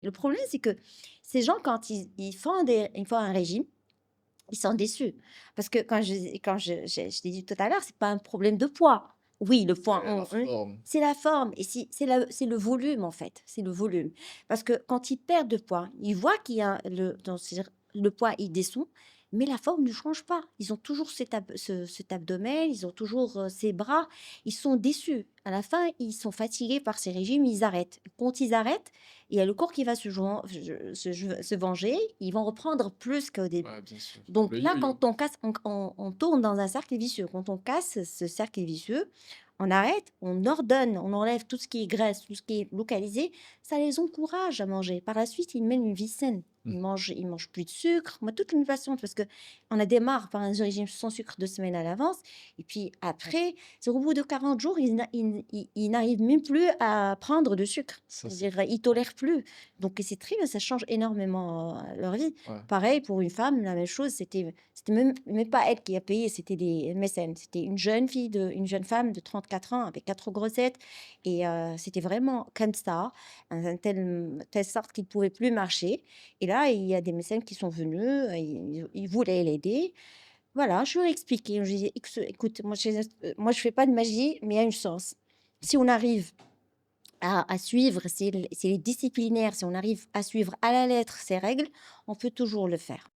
Le problème, c'est que ces gens, quand ils font un régime, ils sont déçus. Parce que je t'ai dit tout à l'heure, c'est pas un problème de poids. Oui, le poids, Ouais, la forme. c'est la forme et c'est le volume, en fait, c'est le volume. Parce que quand ils perdent de poids, ils voient qu'il y a c'est-à-dire le poids, il descend, mais la forme ne change pas. Ils ont toujours cet abdomen, ils ont toujours, ces bras. Ils sont déçus. À la fin, ils sont fatigués par ces régimes, ils arrêtent. Quand ils arrêtent, il y a le corps qui va se venger, ils vont reprendre plus qu'au début. Ouais, bien sûr. Donc Le là, yo-yo. quand on casse, on tourne dans un cercle vicieux. Quand on casse ce cercle vicieux, on arrête, on ordonne, on enlève tout ce qui est graisse, tout ce qui est localisé, ça les encourage à manger. Par la suite, ils mènent une vie saine. Mmh. Ils mangent plus de sucre. Moi, toute une patiente, parce que on a démarre par un régime sans sucre 2 semaines à l'avance. Et puis après, c'est au bout de 40 jours, ils n'arrivent même plus à prendre de sucre. Ça, c'est C'est-à-dire, fou. ils tolèrent plus. Donc, c'est très, ça change énormément leur vie. Ouais. Pareil pour une femme, la même chose, c'était même pas elle qui a payé, c'était des mécènes. C'était une jeune femme de 34 ans avec 4 grossettes et c'était vraiment comme ça, telle sorte qu'il ne pouvait plus marcher et là, il y a des mécènes qui sont venus, ils voulaient l'aider. Voilà, je lui ai expliqué, je lui ai dit: «Écoute, moi je fais pas de magie, mais il y a une chance. Si on arrive à suivre, si elle est disciplinaire, si on arrive à suivre à la lettre ces règles, on peut toujours le faire».